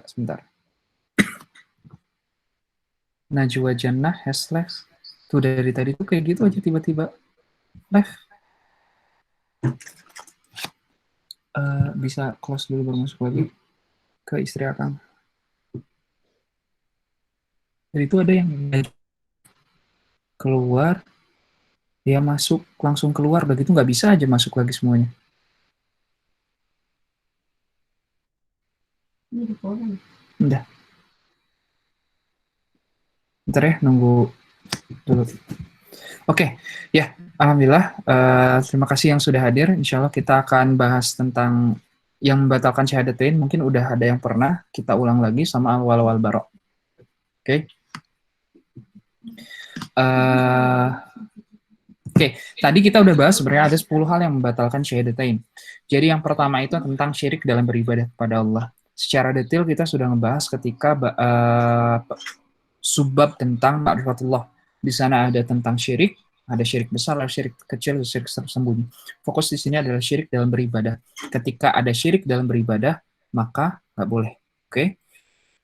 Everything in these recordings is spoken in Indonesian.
sebentar. Najwa Jannah has left. Tuh dari tadi tuh kayak gitu aja tiba-tiba left. Bisa close dulu baru masuk lagi ke istri Akang. Jadi itu ada yang keluar, dia masuk langsung keluar, begitu nggak bisa aja masuk lagi semuanya. Udah. Bentar ya, nunggu dulu. Oke, ya, alhamdulillah. Terima kasih yang sudah hadir. Insya Allah kita akan bahas tentang yang membatalkan syahadatain. Mungkin udah ada yang pernah, kita ulang lagi sama awal-awal barok. Oke. Oke, tadi kita udah bahas sebenarnya ada 10 hal yang membatalkan syahadatain. Jadi yang pertama itu tentang syirik dalam beribadah kepada Allah. Secara detail kita sudah membahas ketika subbab tentang ma'rifatullah. Di sana ada tentang syirik, ada syirik besar, ada syirik kecil, ada syirik tersembunyi. Fokus di sini adalah syirik dalam beribadah. Ketika ada syirik dalam beribadah, maka nggak boleh. Oke?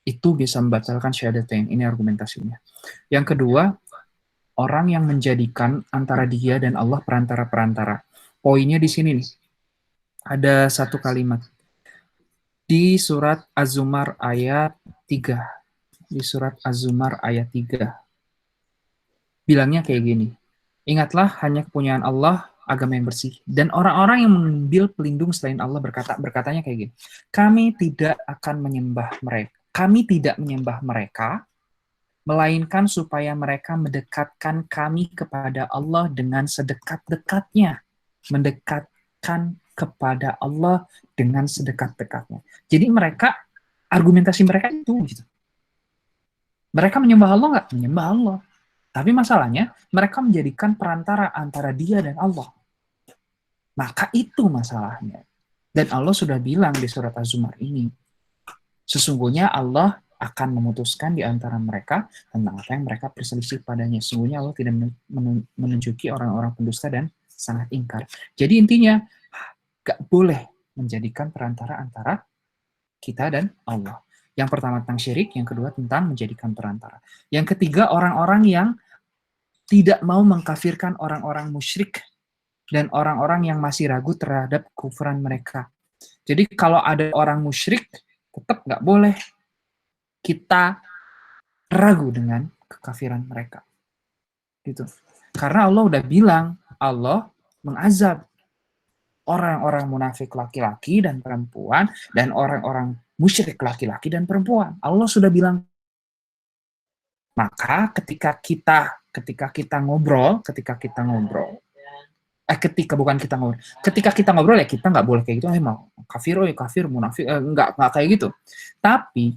Itu bisa membatalkan syahadatain. Ini argumentasinya. Yang kedua, orang yang menjadikan antara dia dan Allah perantara-perantara. Poinnya di sini nih. Ada satu kalimat. Di surat Az-Zumar ayat 3. Di surat Az-Zumar ayat 3. Bilangnya kayak gini. Ingatlah hanya kepunyaan Allah, agama yang bersih. Dan orang-orang yang mengambil pelindung selain Allah berkatanya kayak gini. Kami tidak akan menyembah mereka. Kami tidak menyembah mereka, melainkan supaya mereka mendekatkan kami kepada Allah dengan sedekat-dekatnya. Mendekatkan kepada Allah dengan sedekat-dekatnya. Jadi mereka, argumentasi mereka itu gitu. Mereka menyembah Allah nggak? Menyembah Allah. Tapi masalahnya, mereka menjadikan perantara antara dia dan Allah. Maka itu masalahnya. Dan Allah sudah bilang di surat Az-Zumar ini, sesungguhnya Allah akan memutuskan di antara mereka tentang apa yang mereka berselisih padanya. Sesungguhnya Allah tidak menunjuki orang-orang pendusta dan sangat ingkar. Jadi intinya, gak boleh menjadikan perantara antara kita dan Allah. Yang pertama tentang syirik, yang kedua tentang menjadikan perantara. Yang ketiga, orang-orang yang tidak mau mengkafirkan orang-orang musyrik dan orang-orang yang masih ragu terhadap kufuran mereka. Jadi kalau ada orang musyrik, tetap nggak boleh kita ragu dengan kekafiran mereka. Gitu. Karena Allah udah bilang, Allah mengazab orang-orang munafik laki-laki dan perempuan, dan orang-orang musyrik laki-laki dan perempuan. Allah sudah bilang. Maka ketika kita ngobrol, ketika kita ngobrol ya kita nggak boleh kayak gitu, emang kafir, kafir, munafik, nggak kayak gitu. Tapi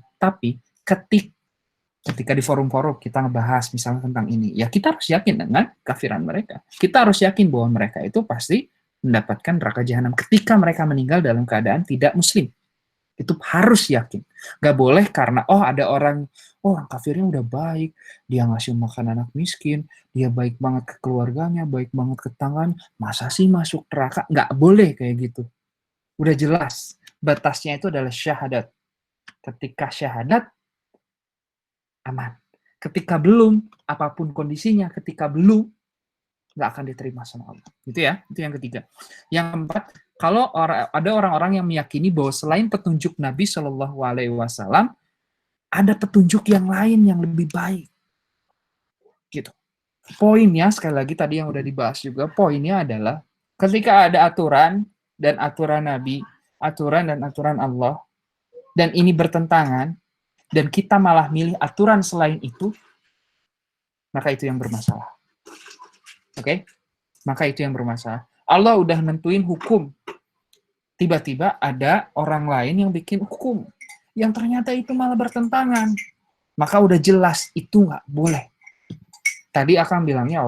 ketika di forum-forum kita ngebahas misalnya tentang ini, ya kita harus yakin dengan kafiran mereka. Kita harus yakin bahwa mereka itu pasti mendapatkan neraka jahanam ketika mereka meninggal dalam keadaan tidak muslim. Itu harus yakin. Gak boleh karena, ada orang kafirnya udah baik, dia ngasih makan anak miskin, dia baik banget ke keluarganya, baik banget ke tangan, masa sih masuk neraka? Gak boleh kayak gitu. Udah jelas, batasnya itu adalah syahadat. Ketika syahadat, aman. Ketika belum, apapun kondisinya, ketika belum, gak akan diterima sama Allah. Itu ya, itu yang ketiga. Yang keempat, kalau ada orang-orang yang meyakini bahwa selain petunjuk Nabi Shallallahu Alaihi Wasallam, ada petunjuk yang lain yang lebih baik. Gitu. Poinnya, sekali lagi tadi yang udah dibahas juga, poinnya adalah ketika ada aturan dan aturan Nabi, aturan dan aturan Allah, dan ini bertentangan, dan kita malah milih aturan selain itu, maka itu yang bermasalah. Oke? Maka itu yang bermasalah. Allah udah nentuin hukum. Tiba-tiba ada orang lain yang bikin hukum yang ternyata itu malah bertentangan. Maka udah jelas itu nggak boleh. Tadi Akang bilangnya,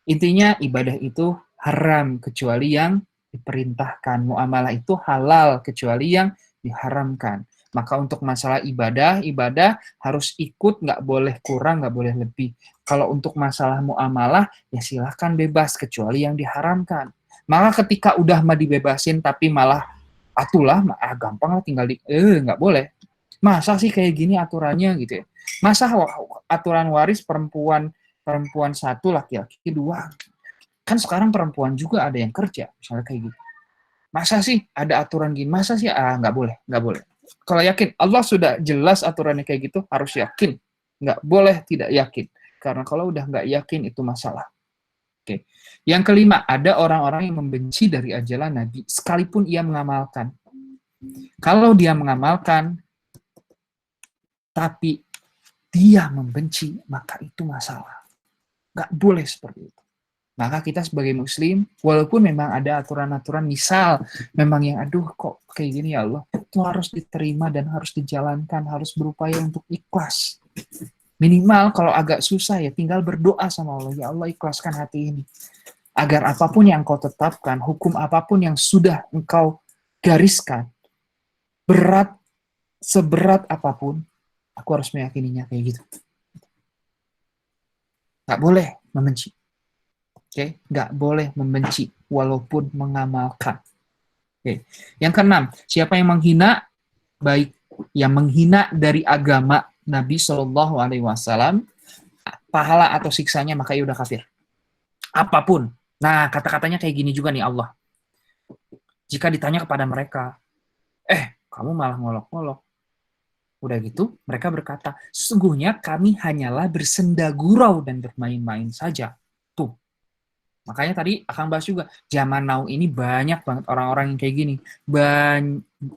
intinya ibadah itu haram kecuali yang diperintahkan. Muamalah itu halal kecuali yang diharamkan. Maka untuk masalah ibadah harus ikut, nggak boleh kurang, nggak boleh lebih. Kalau untuk masalah muamalah, ya silahkan bebas kecuali yang diharamkan. Maka ketika udah dibebasin tapi malah atulah gampang lah tinggal nggak boleh. Masa sih kayak gini aturannya gitu ya? Masa aturan waris perempuan perempuan satu, laki-laki dua? Kan sekarang perempuan juga ada yang kerja, misalnya kayak gitu. Masa sih ada aturan gini? Masa sih? Nggak boleh, nggak boleh. Kalau yakin, Allah sudah jelas aturannya kayak gitu, harus yakin. Nggak boleh tidak yakin. Karena kalau udah nggak yakin, itu masalah. Oke. Yang kelima, ada orang-orang yang membenci dari ajaran Nabi, sekalipun ia mengamalkan. Kalau dia mengamalkan, tapi dia membenci, maka itu masalah. Nggak boleh seperti itu. Maka kita sebagai muslim, walaupun memang ada aturan-aturan, misal memang yang aduh kok kayak gini ya Allah, itu harus diterima dan harus dijalankan, harus berupaya untuk ikhlas. Minimal kalau agak susah ya tinggal berdoa sama Allah, ya Allah ikhlaskan hati ini. Agar apapun yang engkau tetapkan, hukum apapun yang sudah engkau gariskan, berat, seberat apapun, aku harus meyakininya kayak gitu. Nggak boleh membenci. Oke, nggak boleh membenci walaupun mengamalkan. Oke. Yang keenam, siapa yang menghina, baik yang menghina dari agama Nabi Shallallahu Alaihi Wasallam, pahala atau siksanya maka ia udah kafir. Apapun. Nah, kata-katanya kayak gini juga nih Allah. Jika ditanya kepada mereka, kamu malah ngolok-ngolok. Udah gitu, mereka berkata, sesungguhnya kami hanyalah bersenda gurau dan bermain-main saja. Tuh, makanya tadi akan bahas juga, zaman now ini banyak banget orang-orang yang kayak gini.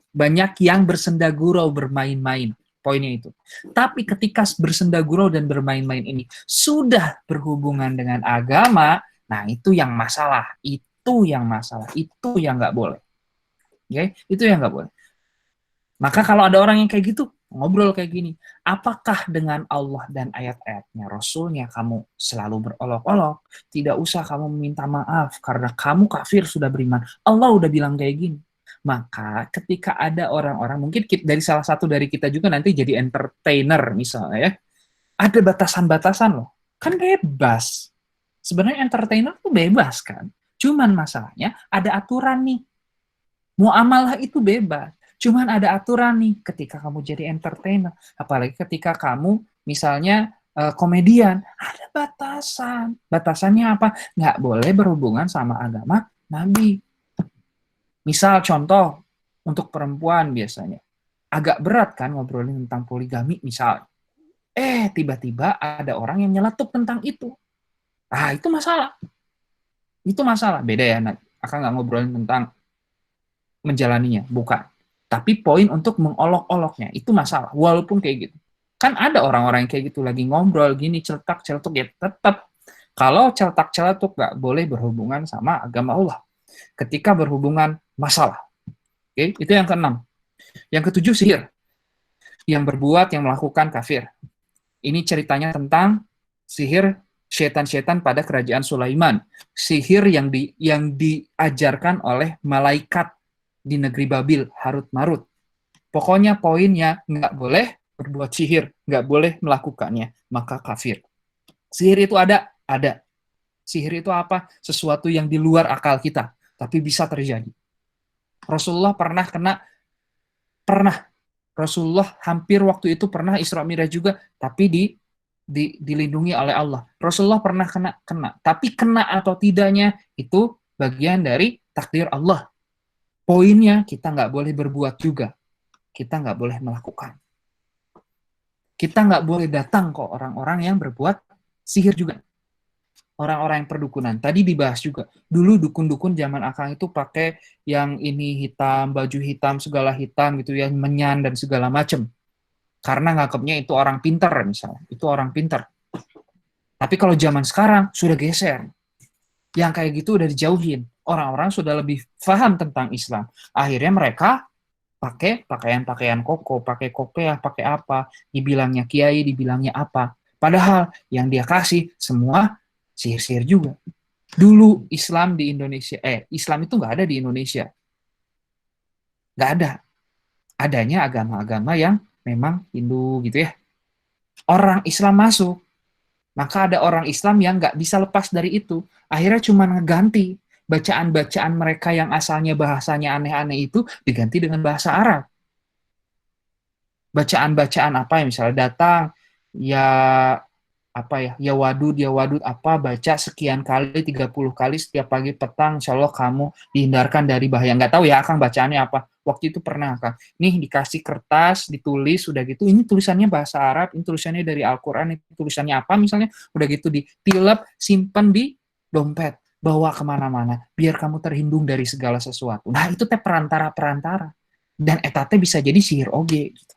Banyak yang bersenda gurau bermain-main. Poinnya itu. Tapi ketika bersenda gurau dan bermain-main ini sudah berhubungan dengan agama, nah itu yang masalah. Itu yang masalah. Itu yang nggak boleh. Oke? Itu yang nggak boleh. Maka kalau ada orang yang kayak gitu, ngobrol kayak gini, apakah dengan Allah dan ayat-ayatnya, Rasulnya kamu selalu berolok-olok? Tidak usah kamu meminta maaf karena kamu kafir sudah beriman. Allah udah bilang kayak gini. Maka ketika ada orang-orang, mungkin dari salah satu dari kita juga nanti jadi entertainer misalnya ya, ada batasan-batasan loh. Kan bebas. Sebenarnya entertainer tuh bebas kan. Cuman masalahnya ada aturan nih. Muamalah itu bebas. Cuman ada aturan nih ketika kamu jadi entertainer. Apalagi ketika kamu misalnya komedian. Ada batasan. Batasannya apa? Nggak boleh berhubungan sama agama Nabi. Misal contoh, untuk perempuan biasanya. Agak berat kan ngobrolin tentang poligami misalnya. Tiba-tiba ada orang yang nyeletuk tentang itu. Itu masalah. Itu masalah. Beda ya, akan nggak ngobrolin tentang menjalaninya, bukan. Tapi poin untuk mengolok-oloknya, itu masalah. Walaupun kayak gitu. Kan ada orang-orang yang kayak gitu, lagi ngobrol, gini, celetak-celetuk, ya tetap. Kalau celetak-celetuk nggak boleh berhubungan sama agama Allah. Ketika berhubungan masalah. Oke, itu yang keenam. Yang ketujuh, sihir. Yang berbuat, yang melakukan kafir. Ini ceritanya tentang sihir setan-setan pada kerajaan Sulaiman. Sihir yang diajarkan oleh malaikat di negeri Babil, Harut Marut. Pokoknya poinnya nggak boleh berbuat sihir, nggak boleh melakukannya, maka kafir. Sihir itu ada. Sihir itu apa? Sesuatu yang di luar akal kita, tapi bisa terjadi. Rasulullah pernah Rasulullah hampir waktu itu pernah Isra Mi'raj juga, tapi dilindungi oleh Allah. Rasulullah pernah kena, tapi kena atau tidaknya itu bagian dari takdir Allah. Poinnya kita nggak boleh berbuat juga, kita nggak boleh melakukan, kita nggak boleh datang kok orang-orang yang berbuat sihir juga, orang-orang yang perdukunan. Tadi dibahas juga, dulu dukun-dukun zaman akang itu pakai yang ini hitam, baju hitam, segala hitam gitu ya, menyan dan segala macam. Karena nganggapnya itu orang pintar misalnya, itu orang pintar. Tapi kalau zaman sekarang sudah geser. Yang kayak gitu udah dijauhin. Orang-orang sudah lebih paham tentang Islam. Akhirnya mereka pakai pakaian-pakaian koko, pakai kopiah, pakai apa, dibilangnya kiai, dibilangnya apa. Padahal yang dia kasih semua sihir-sihir juga. Dulu Islam di Indonesia, Islam itu nggak ada di Indonesia. Nggak ada. Adanya agama-agama yang memang Hindu gitu ya. Orang Islam masuk, maka ada orang Islam yang nggak bisa lepas dari itu. Akhirnya cuma ngeganti bacaan-bacaan mereka yang asalnya bahasanya aneh-aneh itu diganti dengan bahasa Arab. bacaan-bacaan apa ya, misalnya datang ya apa ya wadud apa, baca sekian kali, 30 kali setiap pagi petang, insya Allah kamu dihindarkan dari bahaya. Nggak tahu ya Akang bacaannya apa. Waktu itu pernah Kang, nih dikasih kertas, ditulis, udah gitu, ini tulisannya bahasa Arab, ini tulisannya dari Al-Quran, ini tulisannya apa misalnya, udah gitu ditilep, simpan di dompet, bawa kemana-mana, biar kamu terhindung dari segala sesuatu. Nah itu teh perantara-perantara. Dan etate bisa jadi sihir oge. Gitu.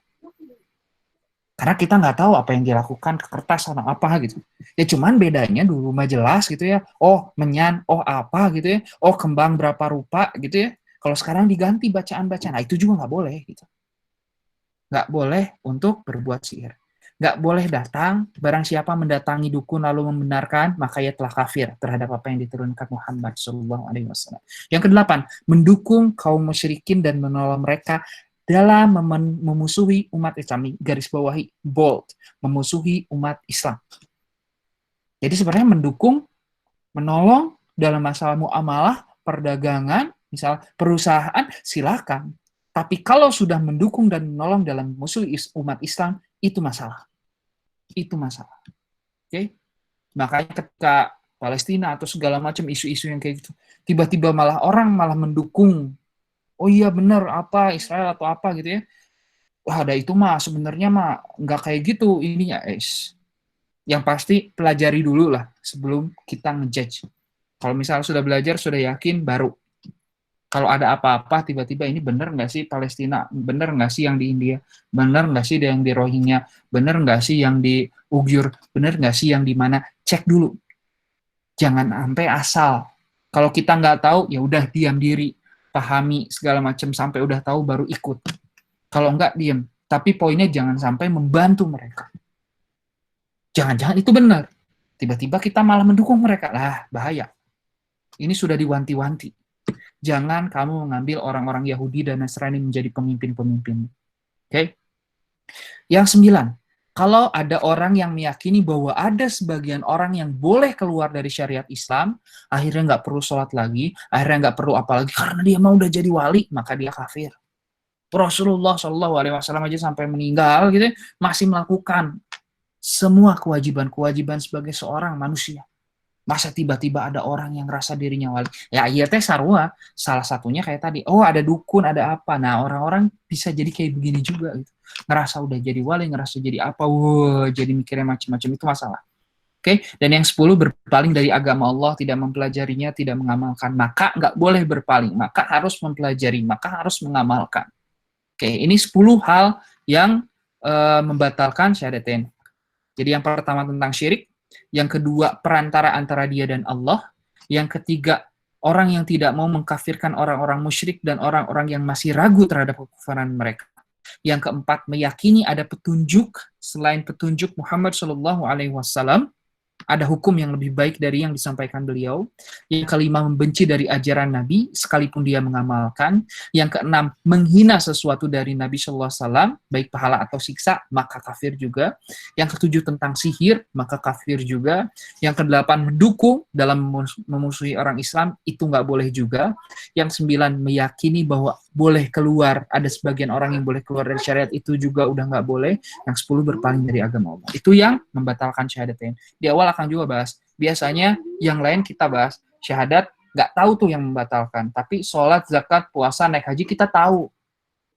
Karena kita nggak tahu apa yang dilakukan ke kertas atau apa gitu. Ya cuman bedanya dulu mah jelas gitu ya. Oh menyan, oh apa gitu ya. Oh kembang berapa rupa gitu ya. Kalau sekarang diganti bacaan-bacaan, nah itu juga nggak boleh gitu. Nggak boleh untuk berbuat sihir. Nggak boleh datang, barang siapa mendatangi dukun lalu membenarkan, maka ia telah kafir terhadap apa yang diturunkan Muhammad SAW. Yang kedelapan, mendukung kaum musyrikin dan menolong mereka dalam memusuhi umat Islam. Garis bawahi, bold, memusuhi umat Islam. Jadi sebenarnya mendukung, menolong dalam masalah muamalah, perdagangan, misal perusahaan, silakan. Tapi kalau sudah mendukung dan menolong dalam musuh umat Islam, itu masalah. Itu masalah. Oke? Okay? Makanya ketika Palestina atau segala macam isu-isu yang kayak gitu, tiba-tiba orang malah mendukung. Oh iya benar apa Israel atau apa gitu ya. Wah, ada itu mah sebenarnya mah nggak kayak gitu ininya, Yang pasti pelajari dulu lah sebelum kita ngejudge. Kalau misalnya sudah belajar, sudah yakin, baru kalau ada apa-apa tiba-tiba ini bener nggak sih Palestina, bener nggak sih yang di India, bener nggak sih yang di Rohingya, bener nggak sih yang di Uyghur, bener nggak sih yang di mana, cek dulu, jangan sampai asal. Kalau kita nggak tahu ya udah diam diri, pahami segala macam sampai udah tahu baru ikut. Kalau nggak diam, tapi poinnya jangan sampai membantu mereka. Jangan-jangan itu benar, tiba-tiba kita malah mendukung mereka, lah bahaya. Ini sudah diwanti-wanti. Jangan kamu mengambil orang-orang Yahudi dan Nasrani menjadi pemimpin-pemimpin. Oke? Okay? Yang 9, kalau ada orang yang meyakini bahwa ada sebagian orang yang boleh keluar dari syariat Islam, akhirnya nggak perlu sholat lagi, akhirnya nggak perlu apalagi karena dia mau udah jadi wali, maka dia kafir. Rasulullah SAW aja sampai meninggal gitu masih melakukan semua kewajiban-kewajiban sebagai seorang manusia. Masa tiba-tiba ada orang yang rasa dirinya wali? Ya iya teh sarua. Salah satunya kayak tadi. Oh ada dukun, ada apa. Nah orang-orang bisa jadi kayak begini juga. Gitu. Ngerasa udah jadi wali, ngerasa jadi apa. Wow, jadi mikirnya macam-macam. Itu masalah. Oke, dan yang 10 berpaling dari agama Allah, tidak mempelajarinya, tidak mengamalkan. Maka nggak boleh berpaling. Maka harus mempelajari. Maka harus mengamalkan. Oke, ini 10 hal yang membatalkan syahadatain. Jadi yang pertama tentang syirik, yang kedua perantara antara dia dan Allah, yang ketiga orang yang tidak mau mengkafirkan orang-orang musyrik dan orang-orang yang masih ragu terhadap kekufuran mereka. Yang keempat meyakini ada petunjuk selain petunjuk Muhammad SAW, ada hukum yang lebih baik dari yang disampaikan beliau. Yang kelima, membenci dari ajaran Nabi, sekalipun dia mengamalkan. Yang keenam, menghina sesuatu dari Nabi SAW, baik pahala atau siksa, maka kafir juga. Yang ketujuh, tentang sihir, maka kafir juga. Yang kedelapan, mendukung dalam memusuhi orang Islam, itu nggak boleh juga. Yang sembilan, meyakini bahwa boleh keluar, ada sebagian orang yang boleh keluar dari syariat, itu juga udah nggak boleh. Yang 10, berpaling dari agama Allah. Itu yang membatalkan syahadatain. Di awal akan juga bahas. Biasanya yang lain kita bahas. Syahadat nggak tahu tuh yang membatalkan. Tapi sholat, zakat, puasa, naik haji kita tahu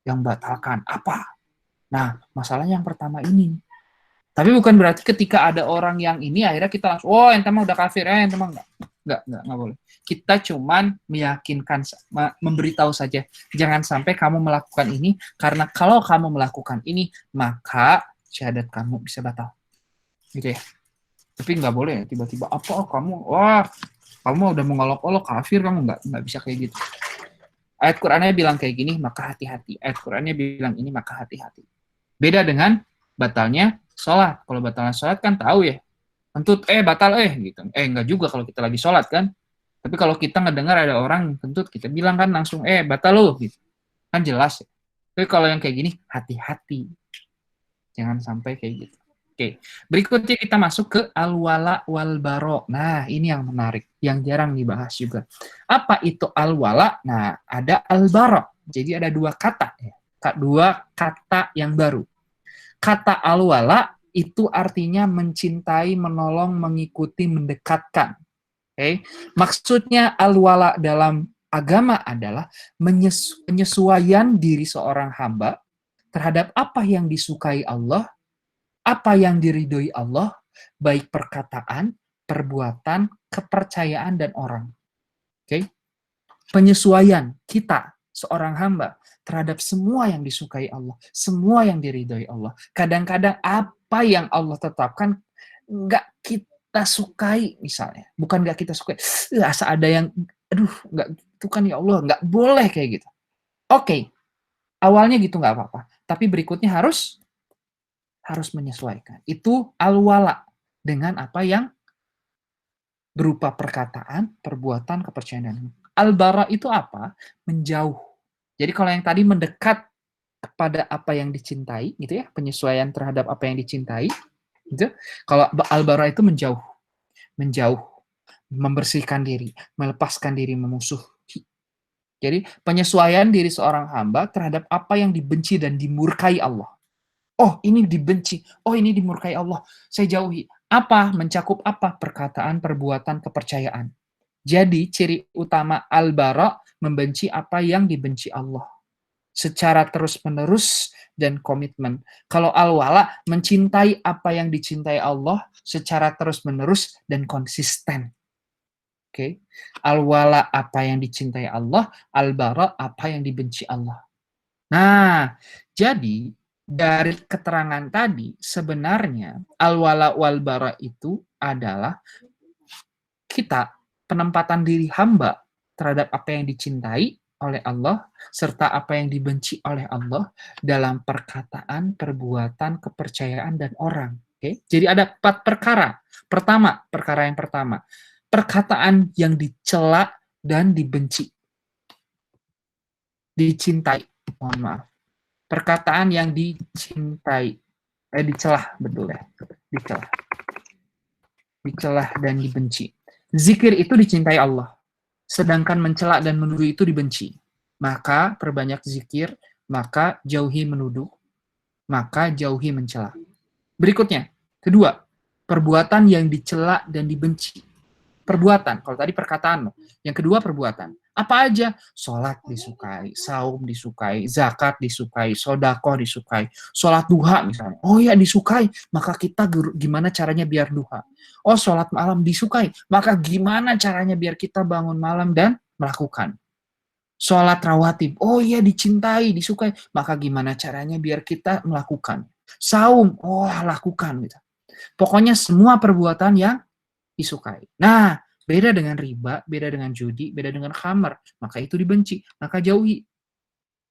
yang membatalkan. Apa? Nah, masalahnya yang pertama ini. Tapi bukan berarti ketika ada orang yang ini akhirnya kita langsung, oh ente mah udah kafir, ente mah nggak boleh. Kita cuman meyakinkan, memberitahu saja. Jangan sampai kamu melakukan ini, karena kalau kamu melakukan ini, maka syahadat kamu bisa batal. Gitu ya. Tapi nggak boleh tiba-tiba apa kamu udah mengolok-olok kafir, kamu nggak bisa kayak gitu. Ayat Qur'annya bilang kayak gini, maka hati-hati. Ayat Qur'annya bilang ini, maka hati-hati. Beda dengan batalnya sholat. Kalau batalnya sholat kan tahu ya, kentut batal gitu. Nggak juga kalau kita lagi sholat kan. Tapi kalau kita ngedengar ada orang kentut, kita bilang kan langsung batal loh gitu. Kan jelas ya. Tapi kalau yang kayak gini, hati-hati. Jangan sampai kayak gitu. Oke, berikutnya kita masuk ke al-wala wal-baro. Nah, ini yang menarik, yang jarang dibahas juga. Apa itu al-wala? Nah, ada al-baro. Jadi ada dua kata yang baru. Kata al-wala itu artinya mencintai, menolong, mengikuti, mendekatkan. Okay? Maksudnya al-wala dalam agama adalah penyesuaian diri seorang hamba terhadap apa yang disukai Allah, apa yang diridhoi Allah, baik perkataan, perbuatan, kepercayaan, dan orang. Okay? Penyesuaian kita, seorang hamba, terhadap semua yang disukai Allah, semua yang diridhoi Allah. Kadang-kadang apa yang Allah tetapkan nggak kita sukai, misalnya. Bukan nggak kita sukai, asa ada yang, aduh, nggak itu kan ya Allah, nggak boleh kayak gitu. Oke, awalnya gitu nggak apa-apa. Tapi berikutnya harus menyesuaikan. Itu al-wala dengan apa yang berupa perkataan, perbuatan, kepercayaan. Al-bara itu apa? Menjauh. Jadi kalau yang tadi mendekat kepada apa yang dicintai, gitu ya, penyesuaian terhadap apa yang dicintai, gitu. Kalau al-bara itu menjauh, membersihkan diri, melepaskan diri memusuhi. Jadi penyesuaian diri seorang hamba terhadap apa yang dibenci dan dimurkai Allah. Oh, ini dibenci. Oh, ini dimurkai Allah. Saya jauhi. Apa? Mencakup apa? Perkataan, perbuatan, kepercayaan. Jadi, ciri utama al-bara membenci apa yang dibenci Allah. Secara terus-menerus dan komitmen. Kalau al-wala, mencintai apa yang dicintai Allah secara terus-menerus dan konsisten. Oke. Okay? Al-wala apa yang dicintai Allah, al-bara apa yang dibenci Allah. Nah, jadi dari keterangan tadi, sebenarnya al-wala wal-bara itu adalah kita, penempatan diri hamba terhadap apa yang dicintai oleh Allah, serta apa yang dibenci oleh Allah dalam perkataan, perbuatan, kepercayaan, dan orang. Oke? Jadi ada 4 perkara. Pertama, perkara yang pertama, perkataan yang dicela dan dibenci. Dicintai, mohon maaf. Perkataan yang dicintai, dicelah, betul ya, dicelah dan dibenci. Zikir itu dicintai Allah, sedangkan mencela dan menuduh itu dibenci. Maka perbanyak zikir, maka jauhi menuduh, maka jauhi mencela. Berikutnya, kedua, perbuatan yang dicela dan dibenci. Perbuatan, kalau tadi perkataan, yang kedua perbuatan. Apa aja? Sholat disukai, saum disukai, zakat disukai, sodakoh disukai, sholat duha misalnya. Oh ya disukai, maka kita gimana caranya biar duha? Oh sholat malam disukai, maka gimana caranya biar kita bangun malam dan melakukan? Sholat rawatib, oh iya dicintai, disukai, maka gimana caranya biar kita melakukan? Saum, oh lakukan gitu. Pokoknya semua perbuatan yang disukai. Nah, beda dengan riba, beda dengan judi, beda dengan khamar, maka itu dibenci, maka jauhi.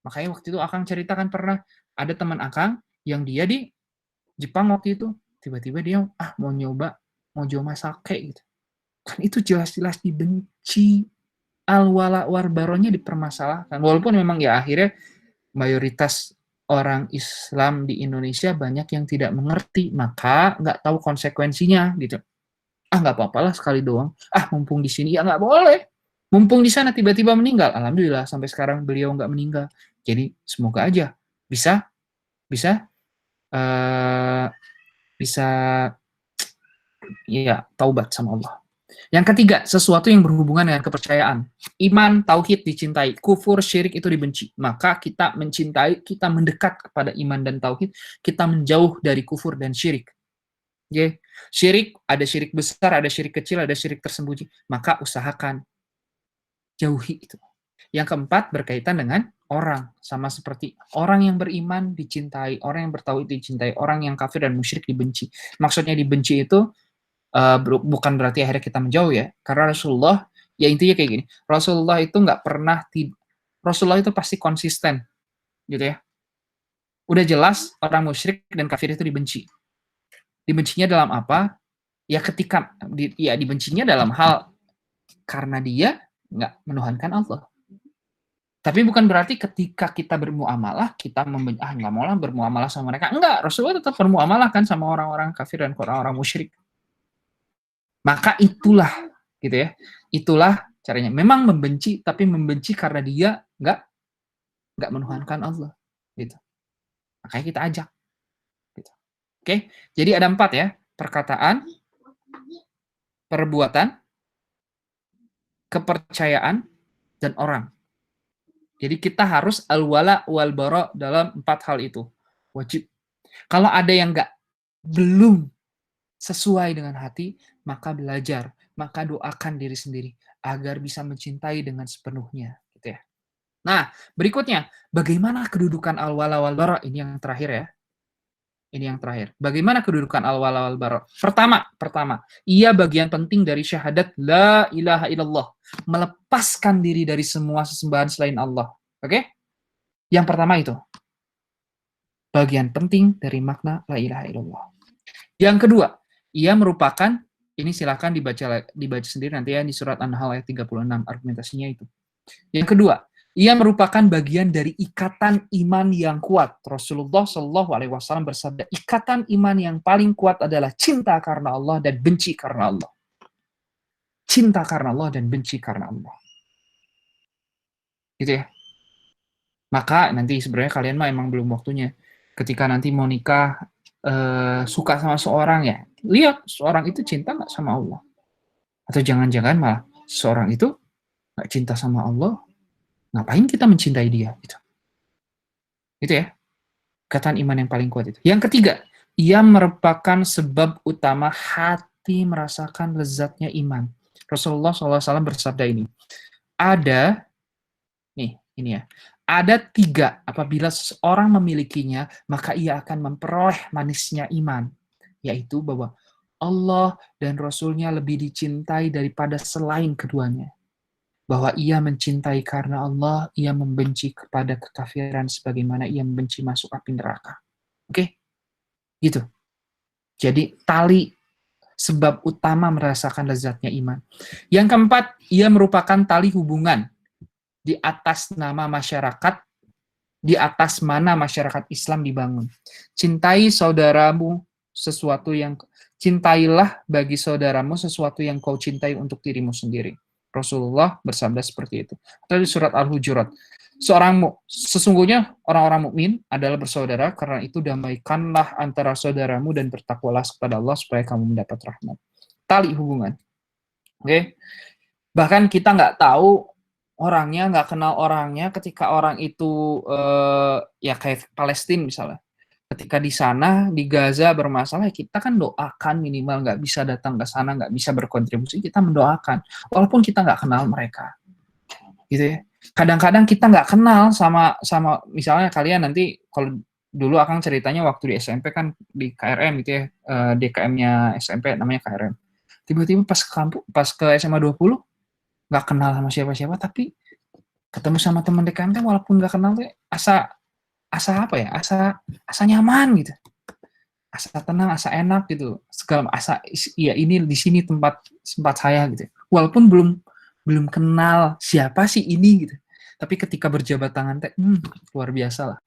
Makanya waktu itu Akang ceritakan pernah ada teman Akang yang dia di Jepang waktu itu, tiba-tiba dia mau nyoba, mau joma sake gitu. Kan itu jelas-jelas dibenci. Al-wala warbaronya dipermasalahkan. Walaupun memang ya akhirnya mayoritas orang Islam di Indonesia banyak yang tidak mengerti, maka nggak tahu konsekuensinya gitu. Nggak apa-apa lah sekali doang. Mumpung di sini, ya nggak boleh. Mumpung di sana tiba-tiba meninggal. Alhamdulillah sampai sekarang beliau nggak meninggal. Jadi semoga aja bisa bisa uh, bisa ya taubat sama Allah. Yang ketiga, sesuatu yang berhubungan dengan kepercayaan. Iman, tauhid dicintai, kufur, syirik itu dibenci. Maka kita mencintai, kita mendekat kepada iman dan tauhid, kita menjauh dari kufur dan syirik. Okay. Syirik, ada syirik besar, ada syirik kecil, ada syirik tersembunyi. Maka usahakan jauhi itu. Yang keempat berkaitan dengan orang. Sama seperti orang yang beriman dicintai, orang yang bertauhid dicintai, orang yang kafir dan musyrik dibenci. Maksudnya dibenci itu bukan berarti akhirnya kita menjauh ya. Karena Rasulullah, ya intinya kayak gini. Rasulullah itu nggak pernah, Rasulullah itu pasti konsisten. Gitu ya. Udah jelas orang musyrik dan kafir itu dibenci. Dibencinya dalam apa? Ya ketika dibencinya dalam hal karena dia nggak menuhankan Allah. Tapi bukan berarti ketika kita bermuamalah kita nggak mau lah bermuamalah sama mereka. Enggak, Rasulullah tetap bermuamalah kan sama orang-orang kafir dan orang-orang musyrik. Maka itulah gitu ya. Itulah caranya. Memang membenci, tapi membenci karena dia nggak menuhankan Allah. Gitu. Makanya kita ajak. Oke, jadi ada 4 ya, perkataan, perbuatan, kepercayaan, dan orang. Jadi kita harus al-wala wal bara dalam 4 hal itu. Wajib. Kalau ada yang belum sesuai dengan hati, maka belajar, maka doakan diri sendiri agar bisa mencintai dengan sepenuhnya, gitu ya. Nah, berikutnya, bagaimana kedudukan al-wala wal bara? Ini yang terakhir ya. Ini yang terakhir. Bagaimana kedudukan al-wala wal bara? Pertama, ia bagian penting dari syahadat la ilaha illallah, melepaskan diri dari semua sesembahan selain Allah. Oke? Yang pertama itu, bagian penting dari makna la ilaha illallah. Yang kedua, ia merupakan, ini silakan dibaca sendiri nanti ya di surat An-Nahl ayat 36 argumentasinya itu. Yang kedua, ia merupakan bagian dari ikatan iman yang kuat. Rasulullah Shallallahu Alaihi Wasallam bersabda, ikatan iman yang paling kuat adalah cinta karena Allah dan benci karena Allah. Cinta karena Allah dan benci karena Allah. Gitu ya. Maka nanti sebenarnya kalian mah emang belum waktunya. Ketika nanti mau nikah, suka sama seorang ya, lihat seorang itu cinta nggak sama Allah. Atau jangan-jangan malah seorang itu nggak cinta sama Allah, ngapain kita mencintai dia? Gitu ya. Ikatan iman yang paling kuat itu. Yang ketiga, ia merupakan sebab utama hati merasakan lezatnya iman. Rasulullah SAW bersabda ini. Ada, ini ya. Ada 3, apabila seseorang memilikinya, maka ia akan memperoleh manisnya iman. Yaitu bahwa Allah dan Rasulnya lebih dicintai daripada selain keduanya. Bahwa ia mencintai karena Allah, ia membenci kepada kekafiran sebagaimana ia membenci masuk api neraka. Oke? Gitu. Jadi tali sebab utama merasakan lezatnya iman. Yang keempat, ia merupakan tali hubungan di atas nama masyarakat, di atas mana masyarakat Islam dibangun. Cintai saudaramu sesuatu yang cintailah bagi saudaramu sesuatu yang kau cintai untuk dirimu sendiri. Rasulullah bersabda seperti itu. Atau di surat Al-Hujurat. Sesungguhnya orang-orang mukmin adalah bersaudara, karena itu damaikanlah antara saudaramu dan bertakwalah kepada Allah supaya kamu mendapat rahmat. Tali hubungan. Oke. Bahkan kita nggak tahu orangnya, nggak kenal orangnya, ketika orang itu ya kayak Palestina misalnya. Ketika di sana, di Gaza bermasalah, kita kan doakan minimal, nggak bisa datang ke sana, nggak bisa berkontribusi, kita mendoakan. Walaupun kita nggak kenal mereka. Gitu ya. Kadang-kadang kita nggak kenal sama misalnya kalian nanti, kalau dulu Akang ceritanya waktu di SMP kan di KRM gitu ya, DKM-nya SMP namanya KRM. Tiba-tiba pas ke kampus, pas ke SMA 20, nggak kenal sama siapa-siapa, tapi ketemu sama teman DKM tuh walaupun nggak kenal tuh asa apa ya, asa nyaman gitu, asa tenang, asa enak gitu, segala ya ini di sini tempat saya gitu, walaupun belum kenal siapa sih ini gitu, tapi ketika berjabat tangan luar biasa lah.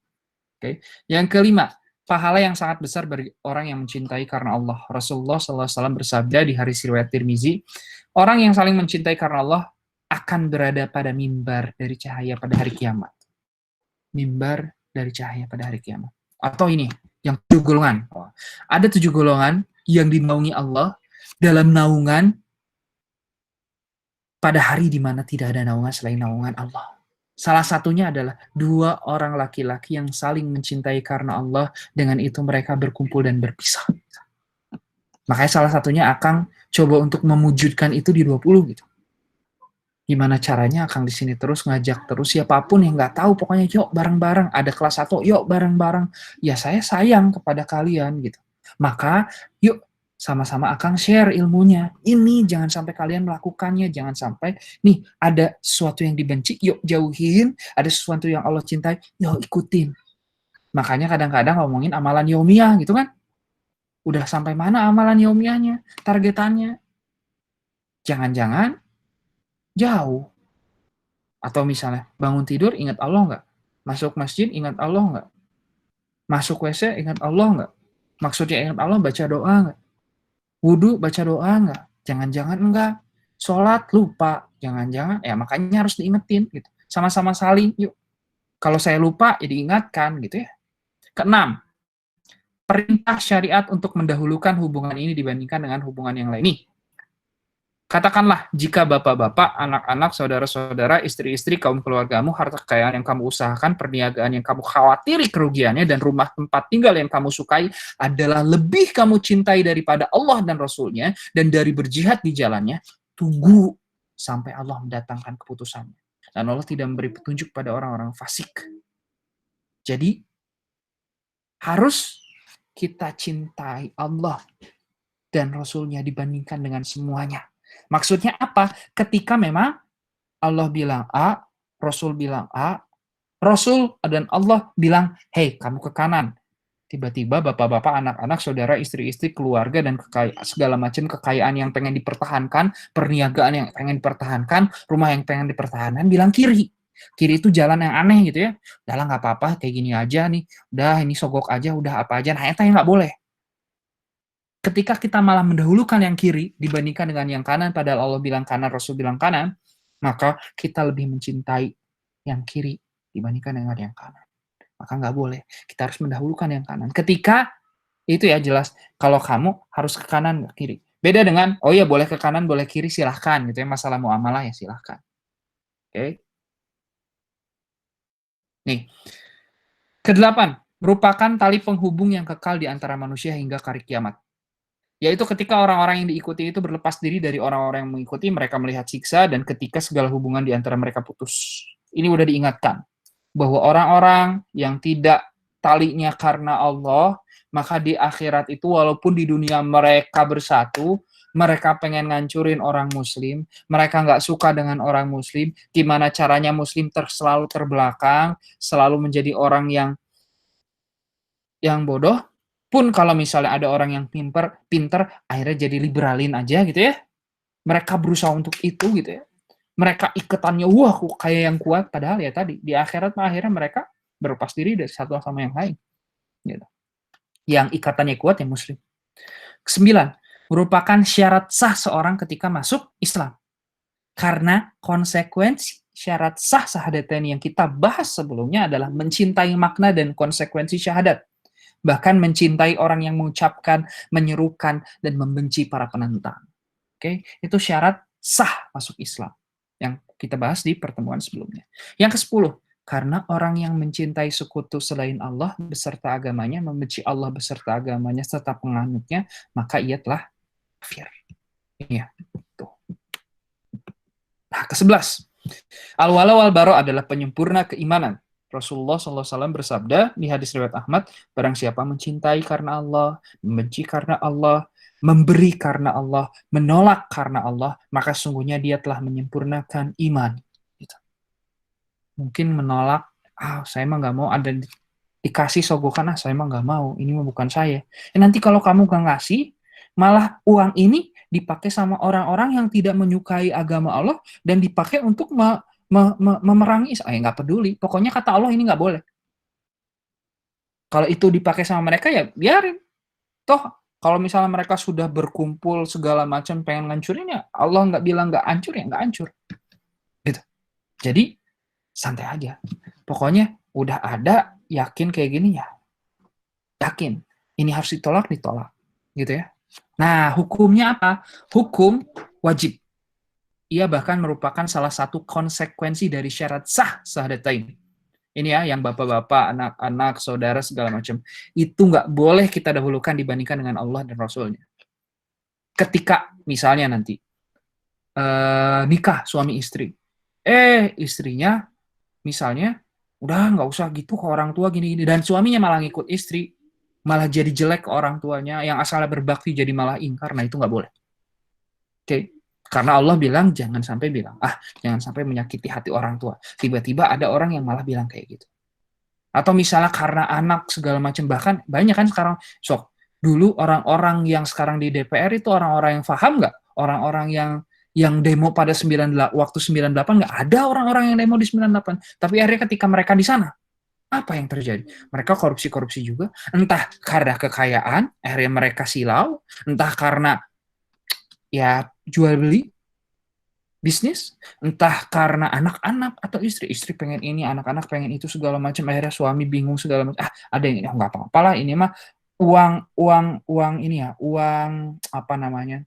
Oke. Yang kelima, pahala yang sangat besar bagi orang yang mencintai karena Allah. Rasulullah SAW bersabda di hadis riwayat Tirmizi, orang yang saling mencintai karena Allah akan berada pada mimbar dari cahaya pada hari kiamat. Mimbar dari cahaya pada hari kiamat. Atau ini, yang 7 golongan. Ada 7 golongan yang dinaungi Allah dalam naungan pada hari di mana tidak ada naungan selain naungan Allah. Salah satunya adalah 2 orang laki-laki yang saling mencintai karena Allah, dengan itu mereka berkumpul dan berpisah. Makanya salah satunya Akang coba untuk mewujudkan itu di 20 gitu. Gimana caranya Akang di sini terus ngajak terus siapapun yang nggak tahu, pokoknya yuk bareng-bareng, ada kelas 1, yuk bareng-bareng. Ya saya sayang kepada kalian gitu. Maka yuk sama-sama Akang share ilmunya. Ini jangan sampai kalian melakukannya, jangan sampai nih ada sesuatu yang dibenci, yuk jauhin, ada sesuatu yang Allah cintai, yuk ikutin. Makanya kadang-kadang ngomongin amalan yaumiyah gitu kan. Udah sampai mana amalan yaumiyahnya, targetannya? Jangan-jangan jauh. Atau misalnya bangun tidur ingat Allah nggak? Masuk masjid ingat Allah nggak? Masuk WC ingat Allah nggak? Maksudnya ingat Allah baca doa nggak? Wudhu baca doa nggak? Jangan-jangan enggak. Sholat lupa. Jangan-jangan, ya makanya harus diingetin gitu. Sama-sama saling, yuk. Kalau saya lupa, ya diingatkan gitu ya. Keenam, perintah syariat untuk mendahulukan hubungan ini dibandingkan dengan hubungan yang lain. Nih, katakanlah jika bapak-bapak, anak-anak, saudara-saudara, istri-istri, kaum keluargamu, harta kekayaan yang kamu usahakan, perniagaan yang kamu khawatiri kerugiannya, dan rumah tempat tinggal yang kamu sukai adalah lebih kamu cintai daripada Allah dan Rasulnya, dan dari berjihad di jalannya, tunggu sampai Allah mendatangkan keputusannya. Dan Allah tidak memberi petunjuk pada orang-orang fasik. Jadi, harus kita cintai Allah dan Rasulnya dibandingkan dengan semuanya. Maksudnya apa? Ketika memang Allah bilang A, Rasul bilang A, Rasul dan Allah bilang, hei kamu ke kanan. Tiba-tiba bapak-bapak, anak-anak, saudara, istri-istri, keluarga, dan segala macam kekayaan yang pengen dipertahankan, perniagaan yang pengen dipertahankan, rumah yang pengen dipertahankan, bilang kiri. Kiri itu jalan yang aneh gitu ya. Udah nggak apa-apa, kayak gini aja nih. Udah ini sogok aja, udah apa aja. Nah itu yang nggak boleh. Ketika kita malah mendahulukan yang kiri dibandingkan dengan yang kanan, padahal Allah bilang kanan, Rasul bilang kanan, maka kita lebih mencintai yang kiri dibandingkan dengan yang kanan. Maka nggak boleh. Kita harus mendahulukan yang kanan. Ketika itu ya jelas, kalau kamu harus ke kanan, ke kiri. Beda dengan, oh ya boleh ke kanan, boleh kiri, silahkan. Gitu ya, masalah muamalah ya silahkan. Oke. Okay. Nih, kedelapan, merupakan tali penghubung yang kekal di antara manusia hingga hari kiamat. Yaitu ketika orang-orang yang diikuti itu berlepas diri dari orang-orang yang mengikuti, mereka melihat siksa, dan ketika segala hubungan di antara mereka putus. Ini udah diingatkan, bahwa orang-orang yang tidak talinya karena Allah, maka di akhirat itu walaupun di dunia mereka bersatu, mereka pengen ngancurin orang muslim, mereka nggak suka dengan orang muslim, gimana caranya muslim selalu terbelakang, selalu menjadi orang yang bodoh, pun kalau misalnya ada orang yang pinter, akhirnya jadi liberalin aja gitu ya. Mereka berusaha untuk itu gitu ya. Mereka iketannya, wah kayak yang kuat, padahal ya tadi, di akhirat akhirnya mereka berlepas diri dari satu sama yang lain. Gitu. Yang ikatannya kuat yang muslim. Kesembilan, merupakan syarat sah seorang ketika masuk Islam. Karena konsekuensi syarat sah syahadatain yang kita bahas sebelumnya adalah mencintai makna dan konsekuensi syahadat. Bahkan mencintai orang yang mengucapkan, menyerukan, dan membenci para penentang. Oke, itu syarat sah masuk Islam yang kita bahas di pertemuan sebelumnya. Yang ke-10, karena orang yang mencintai sekutu selain Allah beserta agamanya, membenci Allah beserta agamanya serta penganutnya, maka ia telah kafir. Iya, tuh. Nah, ke-11, al-wala wal bara adalah penyempurna keimanan. Rasulullah SAW bersabda di hadis riwayat Ahmad, barang siapa mencintai karena Allah, membenci karena Allah, memberi karena Allah, menolak karena Allah, maka sungguhnya dia telah menyempurnakan iman. Gitu. Mungkin menolak, saya mah nggak mau ada dikasih sogokan, saya mah nggak mau, ini mah bukan saya. Nanti kalau kamu nggak ngasih, malah uang ini dipakai sama orang-orang yang tidak menyukai agama Allah dan dipakai untuk memerangi, nggak peduli. Pokoknya kata Allah ini nggak boleh. Kalau itu dipakai sama mereka ya biarin. Toh kalau misalnya mereka sudah berkumpul segala macam pengen ngancurin ya Allah nggak bilang nggak hancur ya nggak hancur. Gitu. Jadi santai aja. Pokoknya udah ada yakin kayak gini ya. Yakin. Ini harus ditolak. Gitu ya. Nah, hukumnya apa? Hukum wajib. Ia bahkan merupakan salah satu konsekuensi dari syarat sah syahadatain. Ini ya, yang bapak-bapak, anak-anak, saudara, segala macam. Itu nggak boleh kita dahulukan dibandingkan dengan Allah dan Rasulnya. Ketika misalnya nanti nikah suami istri. Istrinya misalnya, udah nggak usah gitu ke orang tua gini-gini. Dan suaminya malah ngikut istri. Malah jadi jelek ke orang tuanya. Yang asalnya berbakti jadi malah ingkar. Nah itu nggak boleh. Oke. Karena Allah bilang, jangan sampai menyakiti hati orang tua. Tiba-tiba ada orang yang malah bilang kayak gitu. Atau misalnya karena anak segala macam, bahkan banyak kan sekarang, dulu orang-orang yang sekarang di DPR itu orang-orang yang paham nggak? Orang-orang yang demo pada waktu 98 nggak ada orang-orang yang demo di 98. Tapi akhirnya ketika mereka di sana, apa yang terjadi? Mereka korupsi-korupsi juga. Entah karena kekayaan, akhirnya mereka silau. Entah karena ya jual beli bisnis, entah karena anak-anak atau istri pengen ini, anak-anak pengen itu segala macam, akhirnya suami bingung segala macam. Ada yang nggak apa-apa lah, ini mah uang ini ya, uang apa namanya?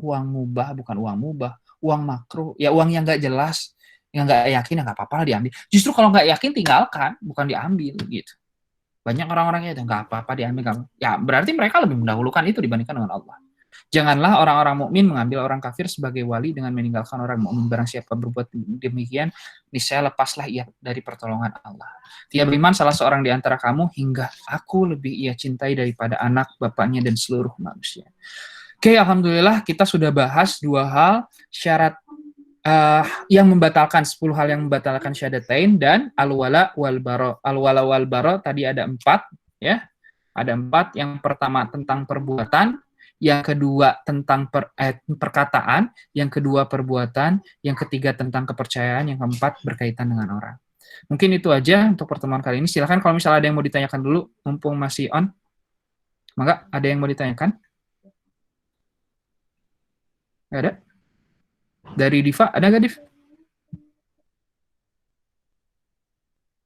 Uang mubah, bukan uang mubah, uang makruh, ya uang yang nggak jelas, yang nggak yakin, ya nggak apa-apa diambil. Justru kalau nggak yakin tinggalkan, bukan diambil gitu. Banyak orang-orangnya itu nggak apa-apa diambil kamu. Ya berarti mereka lebih mendahulukan itu dibandingkan dengan Allah. Janganlah orang-orang mukmin mengambil orang kafir sebagai wali dengan meninggalkan orang mukmin. Barang siapa berbuat demikian, niscaya lepaslah ia dari pertolongan Allah. Tiap iman salah seorang di antara kamu hingga aku lebih ia cintai daripada anak, bapaknya, dan seluruh manusia. Oke, alhamdulillah kita sudah bahas 2 hal syarat yang membatalkan 10 hal yang membatalkan syahadatain dan al-wala wal bara. Al-wala wal bara tadi ada 4 ya. Ada 4. Yang pertama tentang perbuatan, yang kedua tentang perkataan, yang kedua perbuatan, yang ketiga tentang kepercayaan, yang keempat berkaitan dengan orang. Mungkin itu aja untuk pertemuan kali ini. Silakan kalau misalnya ada yang mau ditanyakan dulu, mumpung masih on. Maka ada yang mau ditanyakan? Nggak ada? Dari Diva, ada nggak Div?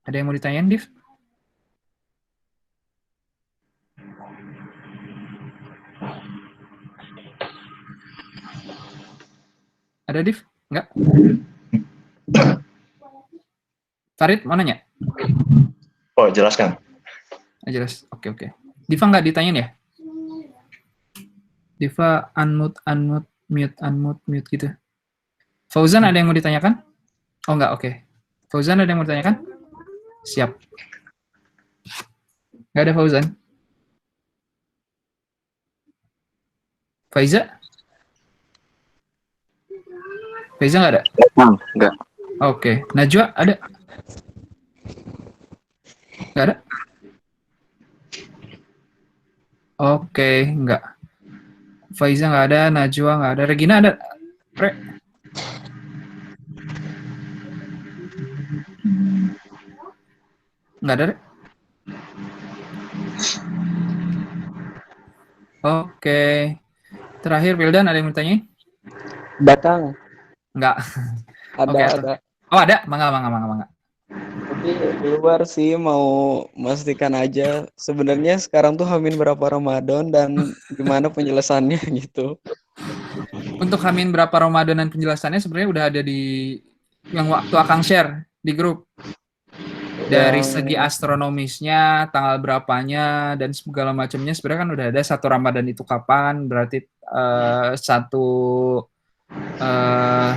Ada yang mau ditanyain, Div? Ada, Div? Enggak? Farid, mau nanya? Oh, jelaskan. Jelas. Oke. Diva nggak ditanyain ya? Diva unmute, mute gitu. Fauzan ada yang mau ditanyakan? Oh enggak, oke. Fauzan ada yang mau ditanyakan? Siap. Nggak ada Fauzan? Faiza? Faiza nggak ada? Enggak. Oke. Najwa ada? Nggak ada? Oke, nggak. Faiza nggak ada, Najwa nggak ada. Regina ada? Re? Nggak ada, Re? Oke. Terakhir, Wildan ada yang mau ditanyain? Datang. Enggak. Ada, ada. Oh, ada? Mangga. Tapi keluar sih mau memastikan aja. Sebenarnya sekarang tuh Hamin berapa Ramadan dan gimana penjelasannya gitu. Untuk Hamin berapa Ramadan dan penjelasannya sebenarnya udah ada di yang waktu Akang share di grup. Dari segi astronomisnya, tanggal berapanya, dan segala macamnya sebenarnya kan udah ada. 1 Ramadan itu kapan, berarti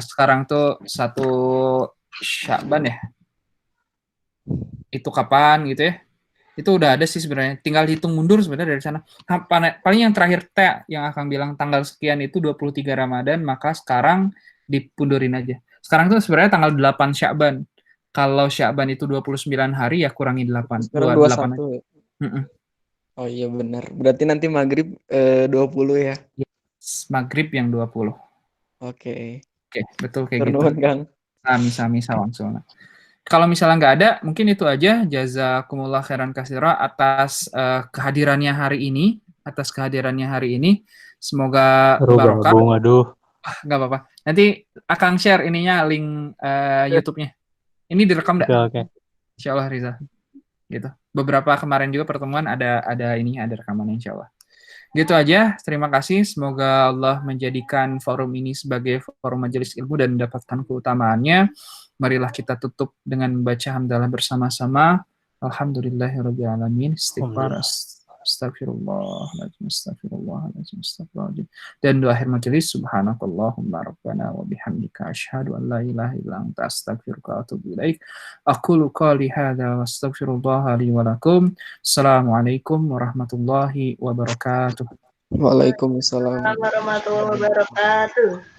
sekarang tuh 1 Sya'ban ya. Itu kapan gitu ya. Itu udah ada sih sebenarnya. Tinggal hitung mundur sebenarnya dari sana. Paling yang terakhir yang akan bilang tanggal sekian itu 23 Ramadan, maka sekarang dipundurin aja. Sekarang tuh sebenarnya tanggal 8 Sya'ban. Kalau Sya'ban itu 29 hari ya kurangi 8. Sekarang 21 ya? Oh iya benar. Berarti nanti maghrib 20 ya? Yes, maghrib yang 20. Oke, betul kayak gitu. Turnuan, Kang. Sami langsung. Kalau misalnya nggak ada, mungkin itu aja. Jazakumullah khairan katsira atas kehadirannya hari ini. Semoga barokah. Aduh. Nggak apa-apa. Nanti akan share ininya link YouTube-nya. Ini direkam nggak? Oke. Insya Allah Riza. Gitu. Beberapa kemarin juga pertemuan ada rekamannya insya Allah. Gitu aja. Terima kasih. Semoga Allah menjadikan forum ini sebagai forum majelis ilmu dan mendapatkan keutamaannya. Marilah kita tutup dengan membaca hamdalah bersama-sama. Alhamdulillahirabbil alamin. Istighfar. Astagfirullahaladzim. Dan doa akhir majelis, subhanakallahumma rabbana wa bihamdika asyhadu an la ilaha illa anta astaghfiruka wa atubu ilaik. Aqulu qali hadza wa astaghfirullah li wa lakum. Assalamualaikum warahmatullahi wabarakatuh. Waalaikumsalam warahmatullahi wabarakatuh.